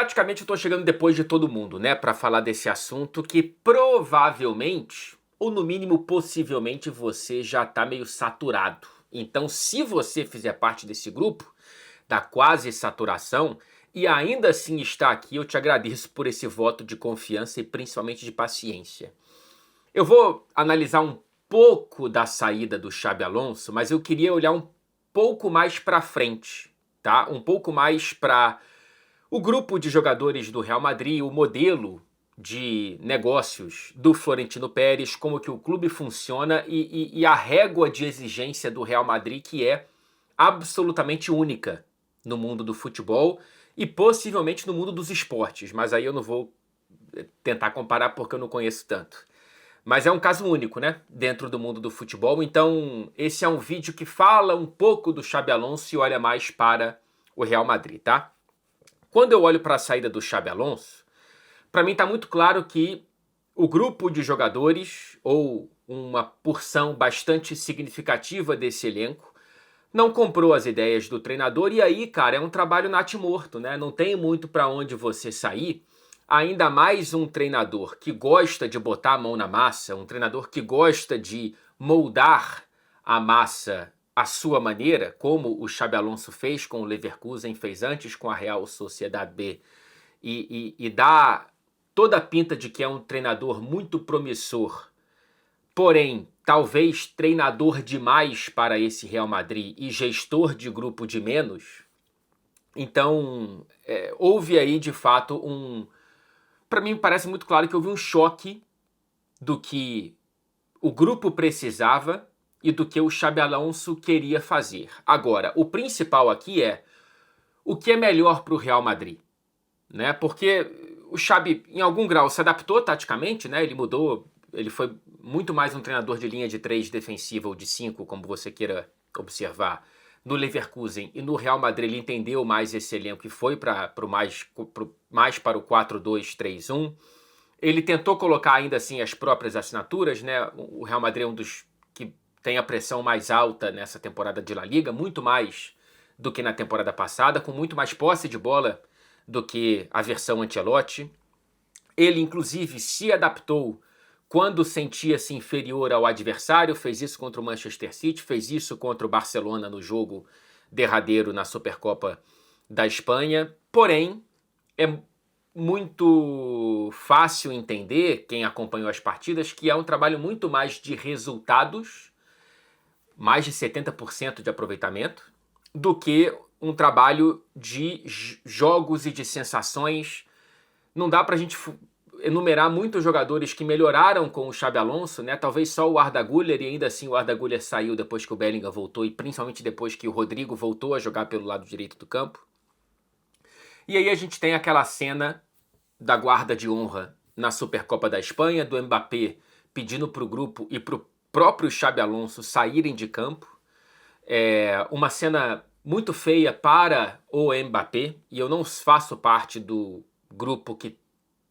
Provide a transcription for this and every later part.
praticamente eu tô chegando depois de todo mundo, né, para falar desse assunto que provavelmente, ou no mínimo possivelmente, você já tá meio saturado. Então, se você fizer parte desse grupo, da quase saturação, e ainda assim está aqui, eu te agradeço por esse voto de confiança e principalmente de paciência. Eu vou analisar um pouco da saída do Xabi Alonso, mas eu queria olhar um pouco mais para frente, tá? Um pouco mais para o grupo de jogadores do Real Madrid, o modelo de negócios do Florentino Pérez, como que o clube funciona e a régua de exigência do Real Madrid, que é absolutamente única no mundo do futebol e possivelmente no mundo dos esportes, mas aí eu não vou tentar comparar porque eu não conheço tanto. Mas é um caso único, né? Dentro do mundo do futebol. Então, esse é um vídeo que fala um pouco do Xabi Alonso e olha mais para o Real Madrid, tá? Quando eu olho para a saída do Xabi Alonso, para mim está muito claro que o grupo de jogadores, ou uma porção bastante significativa desse elenco, não comprou as ideias do treinador. E aí, cara, é um trabalho natimorto, né? Não tem muito para onde você sair. Ainda mais um treinador que gosta de botar a mão na massa, um treinador que gosta de moldar a massa à sua maneira, como o Xabi Alonso fez com o Leverkusen, fez antes com a Real Sociedade B, e dá toda a pinta de que é um treinador muito promissor, porém, talvez treinador demais para esse Real Madrid e gestor de grupo de menos. Então, houve aí de fato para mim parece muito claro que houve um choque do que o grupo precisava e do que o Xabi Alonso queria fazer. Agora, o principal aqui é o que é melhor para o Real Madrid, né? Porque o Xabi, em algum grau, se adaptou taticamente, né? Ele mudou, ele foi muito mais um treinador de linha de 3 defensiva ou de 5, como você queira observar. No Leverkusen e no Real Madrid ele entendeu mais esse elenco e foi mais para o 4-2-3-1. Ele tentou colocar ainda assim as próprias assinaturas, né? O Real Madrid é um dos que tem a pressão mais alta nessa temporada de La Liga, muito mais do que na temporada passada, com muito mais posse de bola do que a versão Ancelotti. Ele, inclusive, se adaptou quando sentia-se inferior ao adversário, fez isso contra o Manchester City, fez isso contra o Barcelona no jogo derradeiro na Supercopa da Espanha. Porém, é muito fácil entender, quem acompanhou as partidas, que é um trabalho muito mais de resultados, mais de 70% de aproveitamento, do que um trabalho de jogos e de sensações. Não dá pra gente enumerar muitos jogadores que melhoraram com o Xabi Alonso, né? Talvez só o Arda Güler, e ainda assim o Arda Güler saiu depois que o Bellingham voltou, e principalmente depois que o Rodrigo voltou a jogar pelo lado direito do campo. E aí a gente tem aquela cena da guarda de honra na Supercopa da Espanha, do Mbappé pedindo para o grupo e para o próprio Xabi Alonso saírem de campo. Uma cena muito feia para o Mbappé, e eu não faço parte do grupo que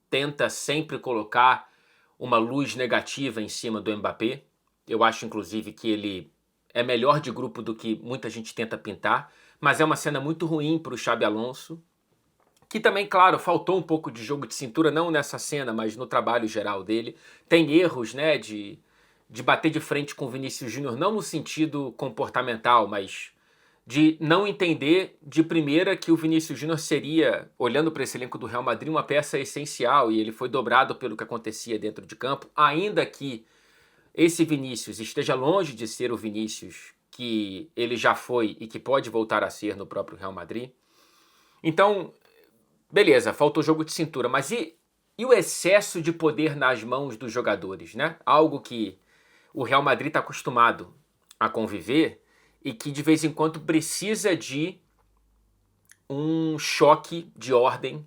tenta sempre colocar uma luz negativa em cima do Mbappé. Eu acho, inclusive, que ele é melhor de grupo do que muita gente tenta pintar, mas é uma cena muito ruim para o Xabi Alonso, que também, claro, faltou um pouco de jogo de cintura, não nessa cena, mas no trabalho geral dele. Tem erros, né, de bater de frente com o Vinícius Júnior, não no sentido comportamental, mas de não entender de primeira que o Vinícius Júnior seria, olhando para esse elenco do Real Madrid, uma peça essencial, e ele foi dobrado pelo que acontecia dentro de campo, ainda que esse Vinícius esteja longe de ser o Vinícius que ele já foi e que pode voltar a ser no próprio Real Madrid. Então, beleza, faltou jogo de cintura, mas e o excesso de poder nas mãos dos jogadores, né? Algo que o Real Madrid está acostumado a conviver e que de vez em quando precisa de um choque de ordem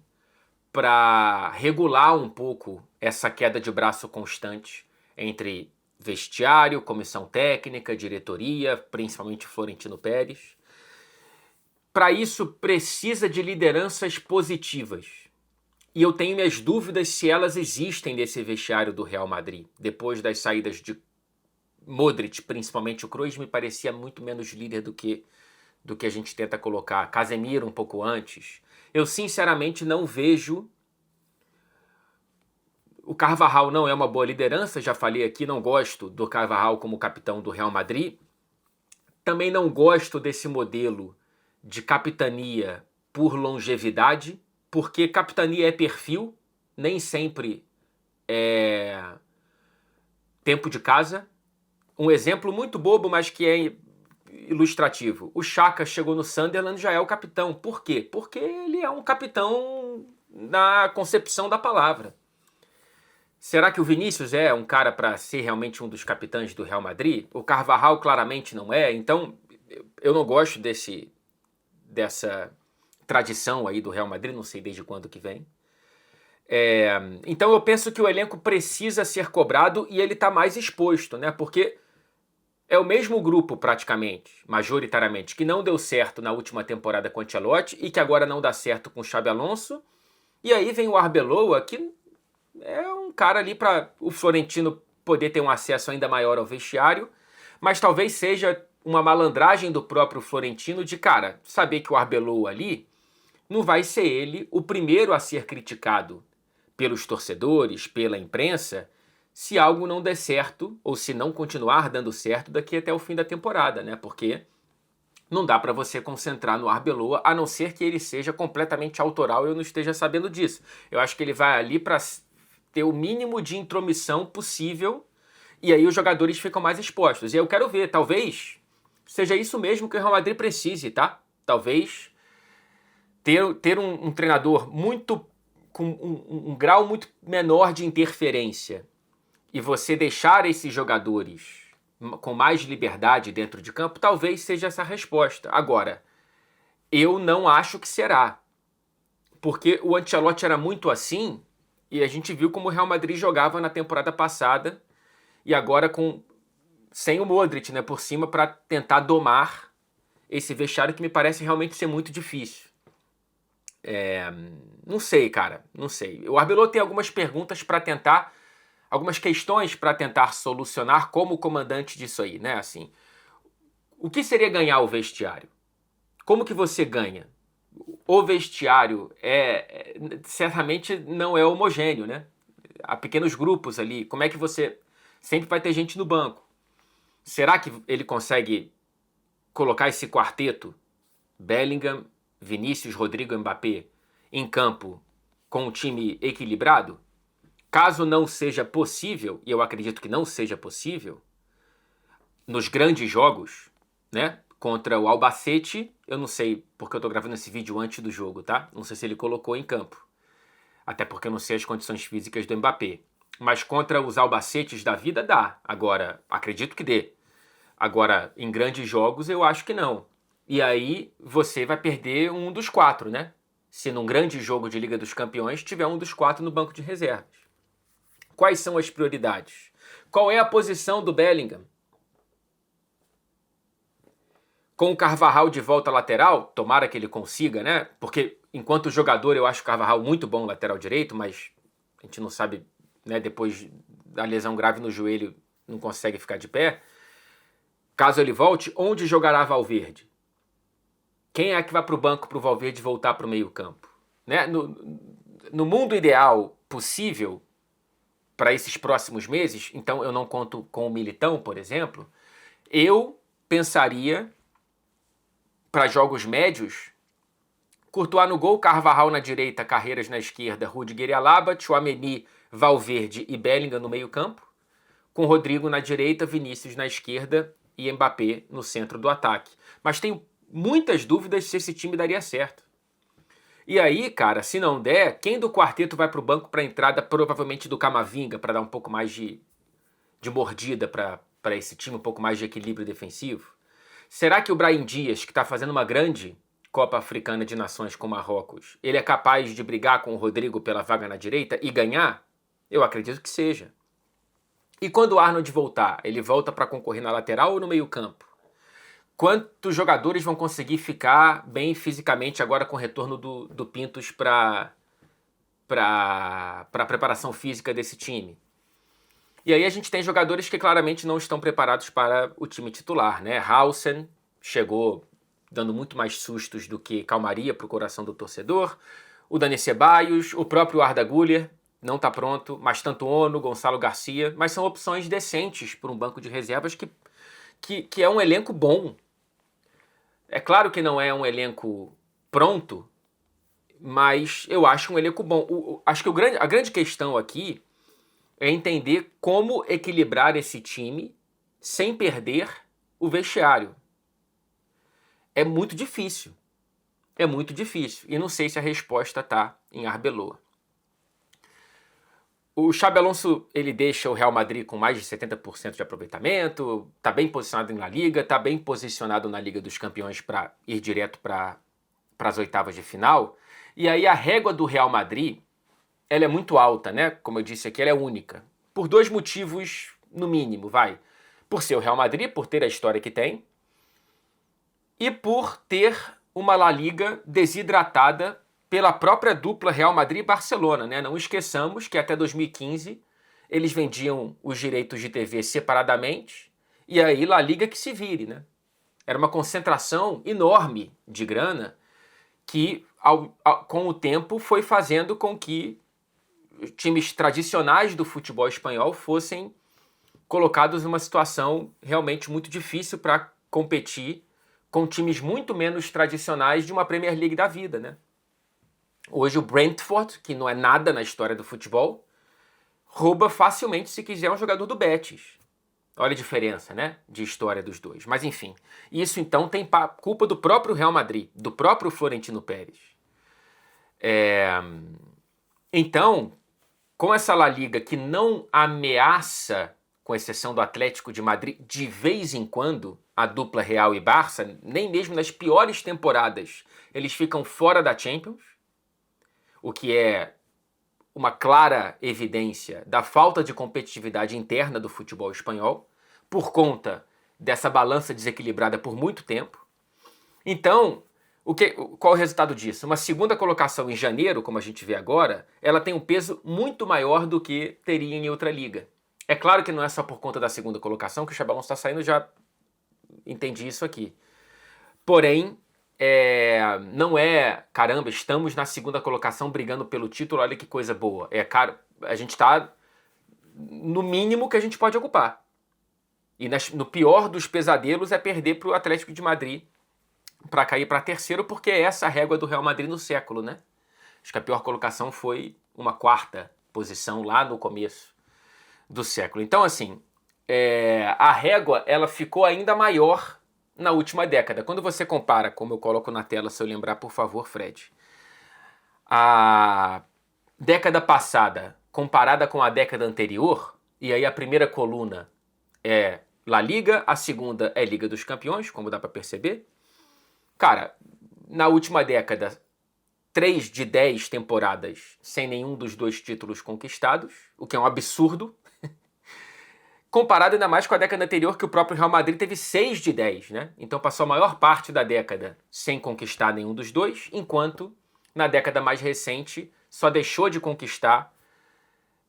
para regular um pouco essa queda de braço constante entre vestiário, comissão técnica, diretoria, principalmente Florentino Pérez. Para isso precisa de lideranças positivas. E eu tenho minhas dúvidas se elas existem nesse vestiário do Real Madrid. Depois das saídas de Modric, principalmente o Kroos, me parecia muito menos líder do que a gente tenta colocar. Casemiro um pouco antes. Eu sinceramente não vejo. O Carvajal não é uma boa liderança, já falei aqui, não gosto do Carvajal como capitão do Real Madrid. Também não gosto desse modelo de capitania por longevidade, porque capitania é perfil, nem sempre é tempo de casa. Um exemplo muito bobo, mas que é ilustrativo. O Xhaka chegou no Sunderland e já é o capitão. Por quê? Porque ele é um capitão na concepção da palavra. Será que o Vinícius é um cara para ser realmente um dos capitães do Real Madrid? O Carvajal claramente não é. Então, eu não gosto dessa tradição aí do Real Madrid, não sei desde quando que vem. Então eu penso que o elenco precisa ser cobrado e ele está mais exposto, né? Porque é o mesmo grupo praticamente, majoritariamente, que não deu certo na última temporada com o Ancelotti e que agora não dá certo com o Xabi Alonso. E aí vem o Arbeloa, que é um cara ali para o Florentino poder ter um acesso ainda maior ao vestiário, mas talvez seja uma malandragem do próprio Florentino de, cara, saber que o Arbeloa ali não vai ser ele o primeiro a ser criticado pelos torcedores, pela imprensa, se algo não der certo ou se não continuar dando certo daqui até o fim da temporada, né? Porque não dá para você concentrar no Arbeloa, a não ser que ele seja completamente autoral e eu não esteja sabendo disso. Eu acho que ele vai ali para ter o mínimo de intromissão possível e aí os jogadores ficam mais expostos. E aí eu quero ver, talvez seja isso mesmo que o Real Madrid precise, tá? Talvez ter um treinador muito com um grau muito menor de interferência e você deixar esses jogadores com mais liberdade dentro de campo, talvez seja essa a resposta. Agora, eu não acho que será. Porque o Ancelotti era muito assim e a gente viu como o Real Madrid jogava na temporada passada e agora sem o Modric, né, por cima para tentar domar esse vestiário que me parece realmente ser muito difícil. Não sei, cara, não sei. O Arbeloa tem algumas perguntas para tentar, algumas questões para tentar solucionar como comandante disso aí, né? Assim, o que seria ganhar o vestiário? Como que você ganha? O vestiário certamente não é homogêneo, né? Há pequenos grupos ali. Como é que você sempre vai ter gente no banco? Será que ele consegue colocar esse quarteto, Bellingham, Vinícius, Rodrigo, Mbappé, em campo com um time equilibrado? Caso não seja possível, e eu acredito que não seja possível, nos grandes jogos, né? Contra o Albacete, eu não sei porque eu tô gravando esse vídeo antes do jogo, tá? Não sei se ele colocou em campo. Até porque eu não sei as condições físicas do Mbappé. Mas contra os Albacetes da vida dá. Agora, acredito que dê. Agora, em grandes jogos, eu acho que não. E aí você vai perder um dos quatro, né? Se num grande jogo de Liga dos Campeões tiver um dos quatro no banco de reservas. Quais são as prioridades? Qual é a posição do Bellingham? Com o Carvajal de volta lateral, tomara que ele consiga, né? Porque enquanto jogador eu acho o Carvajal muito bom lateral direito, mas a gente não sabe, né? Depois da lesão grave no joelho não consegue ficar de pé. Caso ele volte, onde jogará Valverde? Quem é que vai para o banco para o Valverde voltar para o meio campo? Né? No mundo ideal possível, para esses próximos meses, então eu não conto com o Militão, por exemplo, eu pensaria, para jogos médios, Courtois no gol, Carvajal na direita, Carreiras na esquerda, Rudiger e Alaba, Tchouaméni, Valverde e Bellingham no meio campo, com Rodrigo na direita, Vinícius na esquerda e Mbappé no centro do ataque. Mas tenho muitas dúvidas se esse time daria certo. E aí, cara, se não der, quem do quarteto vai pro banco para entrada? Provavelmente do Camavinga, para dar um pouco mais de mordida para esse time, um pouco mais de equilíbrio defensivo. Será que o Brahim Dias, que está fazendo uma grande Copa Africana de Nações com Marrocos, ele é capaz de brigar com o Rodrigo pela vaga na direita e ganhar? Eu acredito que seja. E quando o Arnold voltar, ele volta para concorrer na lateral ou no meio campo? Quantos jogadores vão conseguir ficar bem fisicamente agora com o retorno do Pintus para a preparação física desse time? E aí a gente tem jogadores que claramente não estão preparados para o time titular, né? Hausen chegou dando muito mais sustos do que calmaria para o coração do torcedor. O Dani Ceballos, o próprio Arda Güler, não está pronto, mas tanto Ono, Gonçalo Garcia, mas são opções decentes para um banco de reservas que é um elenco bom. É claro que não é um elenco pronto, mas eu acho um elenco bom. Acho que a grande questão aqui é entender como equilibrar esse time sem perder o vestiário. É muito difícil. É muito difícil. E não sei se a resposta está em Arbeloa. O Xabi Alonso, ele deixa o Real Madrid com mais de 70% de aproveitamento, está bem posicionado na Liga, está bem posicionado na Liga dos Campeões para ir direto para as oitavas de final. E aí a régua do Real Madrid, ela é muito alta, né? Como eu disse aqui, ela é única. Por dois motivos, no mínimo, vai. Por ser o Real Madrid, por ter a história que tem, e por ter uma La Liga desidratada pela própria dupla Real Madrid e Barcelona, né? Não esqueçamos que até 2015 eles vendiam os direitos de TV separadamente e aí La Liga que se vire, né? Era uma concentração enorme de grana que com o tempo foi fazendo com que times tradicionais do futebol espanhol fossem colocados numa situação realmente muito difícil para competir com times muito menos tradicionais de uma Premier League da vida, né? Hoje o Brentford, que não é nada na história do futebol, rouba facilmente se quiser um jogador do Betis. Olha a diferença, né, de história dos dois. Mas enfim, isso então tem culpa do próprio Real Madrid, do próprio Florentino Pérez. Então, com essa La Liga que não ameaça, com exceção do Atlético de Madrid, de vez em quando, a dupla Real e Barça, nem mesmo nas piores temporadas, eles ficam fora da Champions, o que é uma clara evidência da falta de competitividade interna do futebol espanhol, por conta dessa balança desequilibrada por muito tempo. Então, qual é o resultado disso? Uma segunda colocação em janeiro, como a gente vê agora, ela tem um peso muito maior do que teria em outra liga. É claro que não é só por conta da segunda colocação que o Xabi Alonso está saindo, já entendi isso aqui. Porém, não é, caramba, estamos na segunda colocação brigando pelo título, olha que coisa boa. A gente está no mínimo que a gente pode ocupar. E no pior dos pesadelos é perder para o Atlético de Madrid para cair para terceiro, porque é essa a régua do Real Madrid no século, né? Acho que a pior colocação foi uma quarta posição lá no começo do século. Então, assim, a régua ela ficou ainda maior na última década. Quando você compara, como eu coloco na tela, se eu lembrar, por favor, Fred, a década passada comparada com a década anterior, e aí a primeira coluna é La Liga, a segunda é Liga dos Campeões, como dá para perceber. Cara, na última década, 3 de 10 temporadas sem nenhum dos dois títulos conquistados, o que é um absurdo. Comparado ainda mais com a década anterior, que o próprio Real Madrid teve 6 de 10, né? Então passou a maior parte da década sem conquistar nenhum dos dois, enquanto na década mais recente só deixou de conquistar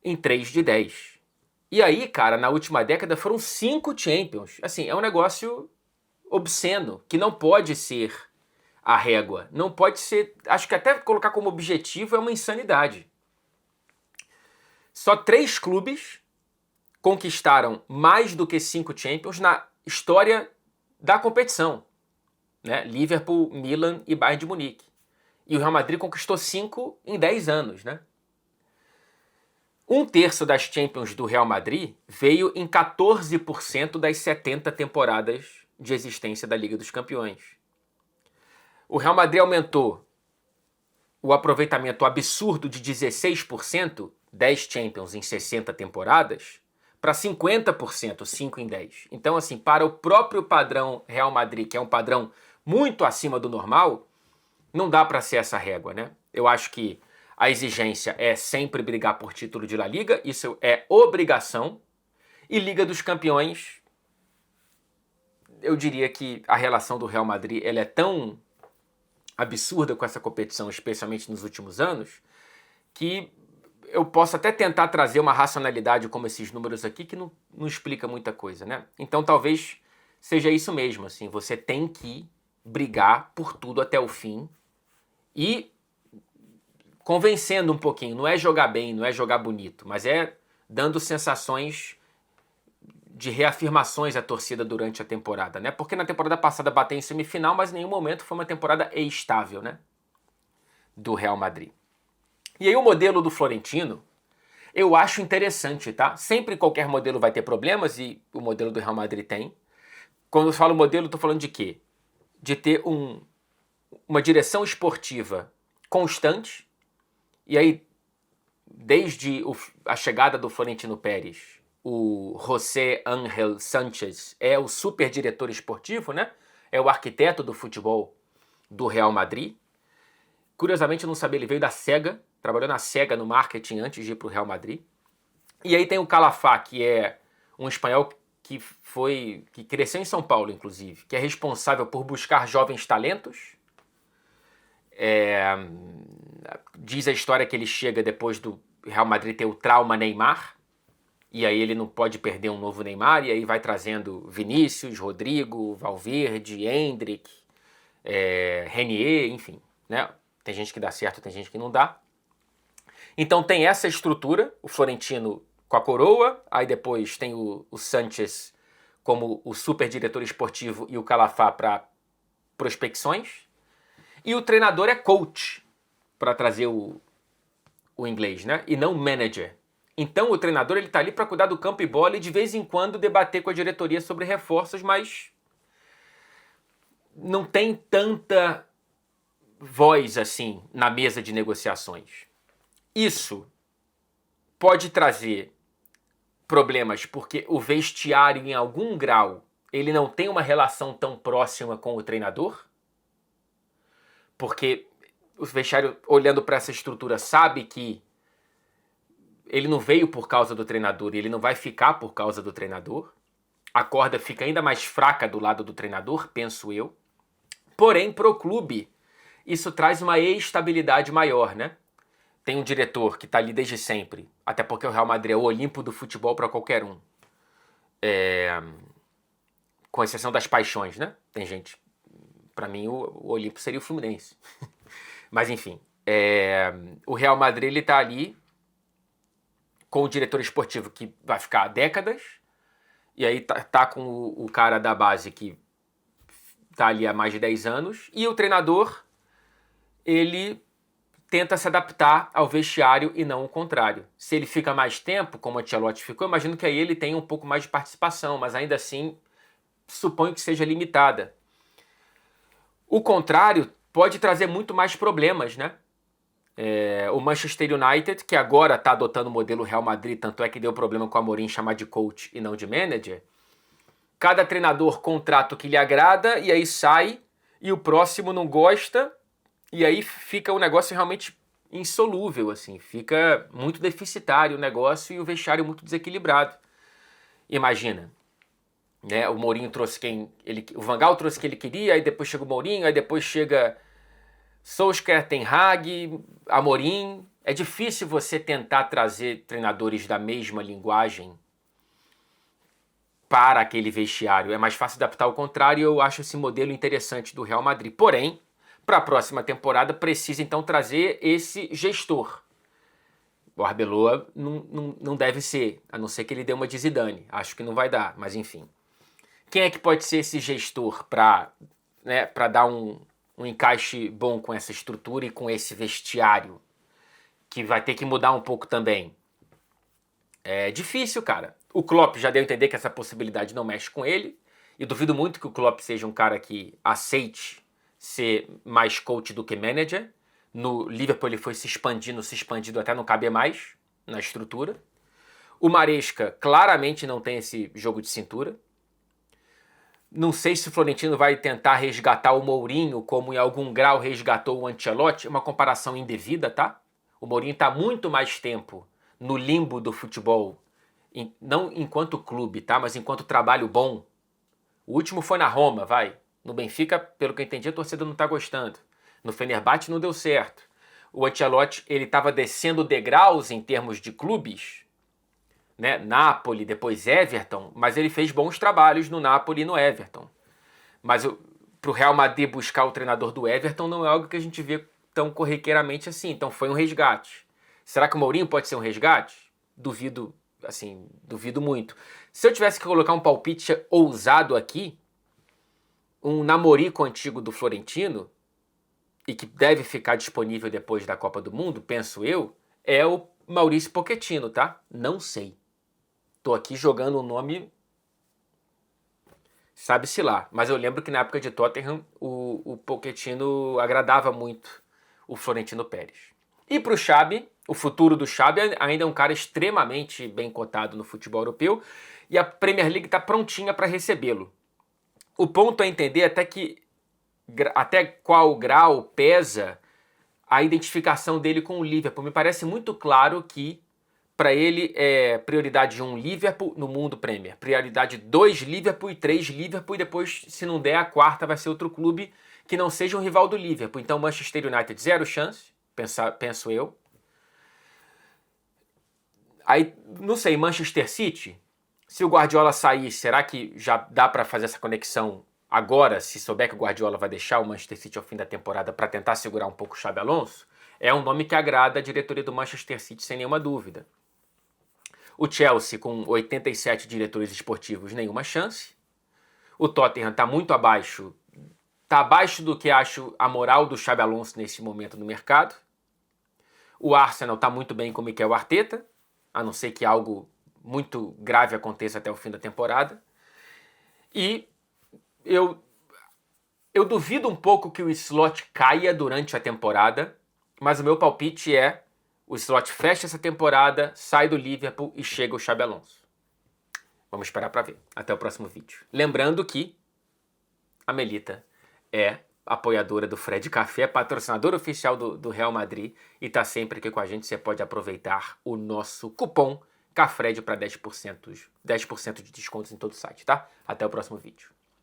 em 3 de 10. E aí, cara, na última década foram 5 Champions. Assim, é um negócio obsceno, que não pode ser a régua. Não pode ser... Acho que até colocar como objetivo é uma insanidade. Só 3 clubes conquistaram mais do que 5 Champions na história da competição, né? Liverpool, Milan e Bayern de Munique. E o Real Madrid conquistou 5 em 10 anos, né? 1/3 das Champions do Real Madrid veio em 14% das 70 temporadas de existência da Liga dos Campeões. O Real Madrid aumentou o aproveitamento absurdo de 16%, 10 Champions em 60 temporadas, para 50%, 5 em 10. Então, assim, para o próprio padrão Real Madrid, que é um padrão muito acima do normal, não dá para ser essa régua, né? Eu acho que a exigência é sempre brigar por título de La Liga, isso é obrigação, e Liga dos Campeões, eu diria que a relação do Real Madrid ela é tão absurda com essa competição, especialmente nos últimos anos, que eu posso até tentar trazer uma racionalidade como esses números aqui, que não explica muita coisa, né? Então talvez seja isso mesmo, assim, você tem que brigar por tudo até o fim e convencendo um pouquinho. Não é jogar bem, não é jogar bonito, mas é dando sensações de reafirmações à torcida durante a temporada, né? Porque na temporada passada bateu em semifinal, mas em nenhum momento foi uma temporada estável, né? Do Real Madrid. E aí o modelo do Florentino, eu acho interessante, tá? Sempre qualquer modelo vai ter problemas e o modelo do Real Madrid tem. Quando eu falo modelo, eu tô falando de quê? De ter uma direção esportiva constante. E aí, desde a chegada do Florentino Pérez, o José Ángel Sánchez é o super diretor esportivo, né? É o arquiteto do futebol do Real Madrid. Curiosamente, eu não sabia, ele veio da SEGA, trabalhou na SEGA no marketing antes de ir para o Real Madrid. E aí tem o Calafá, que é um espanhol que cresceu em São Paulo, inclusive, que é responsável por buscar jovens talentos. Diz a história que ele chega depois do Real Madrid ter o trauma Neymar, e aí ele não pode perder um novo Neymar, e aí vai trazendo Vinícius, Rodrigo, Valverde, Endrick, Renier, enfim, né? Tem gente que dá certo, tem gente que não dá. Então tem essa estrutura, o Florentino com a coroa, aí depois tem o Sánchez como o super diretor esportivo e o Calafá para prospecções. E o treinador é coach, para trazer o inglês, né? E não manager. Então o treinador ele tá ali para cuidar do campo e bola e de vez em quando debater com a diretoria sobre reforços, mas não tem tanta voz assim na mesa de negociações. Isso pode trazer problemas porque o vestiário em algum grau ele não tem uma relação tão próxima com o treinador, porque o vestiário olhando para essa estrutura sabe que ele não veio por causa do treinador e ele não vai ficar por causa do treinador. A corda fica ainda mais fraca do lado do treinador, penso eu. Porém, pro clube, isso traz uma estabilidade maior, né? Tem um diretor que está ali desde sempre, até porque o Real Madrid é o Olimpo do futebol para qualquer um. Com exceção das paixões, né? Tem gente... Para mim, o Olimpo seria o Fluminense. Mas, enfim. O Real Madrid, ele tá ali com o diretor esportivo que vai ficar há décadas, e aí tá com o cara da base que tá ali há mais de 10 anos, e o treinador, ele tenta se adaptar ao vestiário e não o contrário. Se ele fica mais tempo, como o Ancelotti ficou, imagino que aí ele tenha um pouco mais de participação, mas ainda assim, suponho que seja limitada. O contrário pode trazer muito mais problemas, né? O Manchester United, que agora está adotando o modelo Real Madrid, tanto é que deu problema com o Amorim chamar de coach e não de manager. Cada treinador contrata o que lhe agrada e aí sai, e o próximo não gosta, e aí fica um negócio realmente insolúvel, assim. Fica muito deficitário o negócio e o vestiário muito desequilibrado. Imagina, né? O Mourinho trouxe o Van Gaal trouxe o que ele queria, aí depois chega o Mourinho, aí depois chega Solskjaer, Ten Hag, Amorim. É difícil você tentar trazer treinadores da mesma linguagem para aquele vestiário. É mais fácil adaptar ao contrário, e eu acho esse modelo interessante do Real Madrid. Porém, para a próxima temporada precisa então trazer esse gestor. O Arbeloa não deve ser, a não ser que ele dê uma de Zidane. Acho que não vai dar, mas enfim. Quem é que pode ser esse gestor para dar um encaixe bom com essa estrutura e com esse vestiário, que vai ter que mudar um pouco também? É difícil, cara. O Klopp já deu a entender que essa possibilidade não mexe com ele, e duvido muito que o Klopp seja um cara que aceite ser mais coach do que manager. No Liverpool ele foi se expandindo até não caber mais na estrutura. O Maresca claramente não tem esse jogo de cintura. Não sei se o Florentino vai tentar resgatar o Mourinho como em algum grau resgatou o Ancelotti. É uma comparação indevida, tá? O Mourinho está muito mais tempo no limbo do futebol, não enquanto clube, tá? Mas enquanto trabalho bom. O último foi na Roma, vai. No Benfica, pelo que eu entendi, a torcida não está gostando. No Fenerbahçe não deu certo. O Ancelotti, ele estava descendo degraus em termos de clubes, né? Napoli, depois Everton, mas ele fez bons trabalhos no Napoli e no Everton. Mas pro Real Madrid buscar o treinador do Everton não é algo que a gente vê tão corriqueiramente assim. Então foi um resgate. Será que o Mourinho pode ser um resgate? Duvido, assim, duvido muito. Se eu tivesse que colocar um palpite ousado aqui, um namorico antigo do Florentino, e que deve ficar disponível depois da Copa do Mundo, penso eu, é o Maurício Pochettino, tá? Não sei. Tô aqui jogando o nome, sabe-se lá. Mas eu lembro que na época de Tottenham, o Pochettino agradava muito o Florentino Pérez. E pro Xabi, o futuro do Xabi ainda é um cara extremamente bem cotado no futebol europeu, e a Premier League está prontinha para recebê-lo. O ponto é entender até qual grau pesa a identificação dele com o Liverpool. Me parece muito claro que para ele é prioridade 1 Liverpool no mundo Premier, prioridade 2 Liverpool e 3 Liverpool, e depois, se não der, a quarta vai ser outro clube que não seja um rival do Liverpool. Então Manchester United, zero chance, penso eu. Aí, não sei, Manchester City, se o Guardiola sair, será que já dá para fazer essa conexão agora, se souber que o Guardiola vai deixar o Manchester City ao fim da temporada para tentar segurar um pouco o Xabi Alonso? É um nome que agrada a diretoria do Manchester City, sem nenhuma dúvida. O Chelsea, com 87 diretores esportivos, nenhuma chance. O Tottenham está muito abaixo, está abaixo do que acho a moral do Xabi Alonso nesse momento no mercado. O Arsenal está muito bem com o Mikel Arteta, a não ser que algo muito grave aconteça até o fim da temporada. E eu duvido um pouco que o slot caia durante a temporada, mas o meu palpite é: o slot fecha essa temporada, sai do Liverpool e chega o Xabi Alonso. Vamos esperar para ver. Até o próximo vídeo. Lembrando que a Melita é apoiadora do Fred Café, patrocinadora oficial do Real Madrid, e está sempre aqui com a gente. Você pode aproveitar o nosso cupom CAFRED para 10% de descontos em todo o site, tá? Até o próximo vídeo.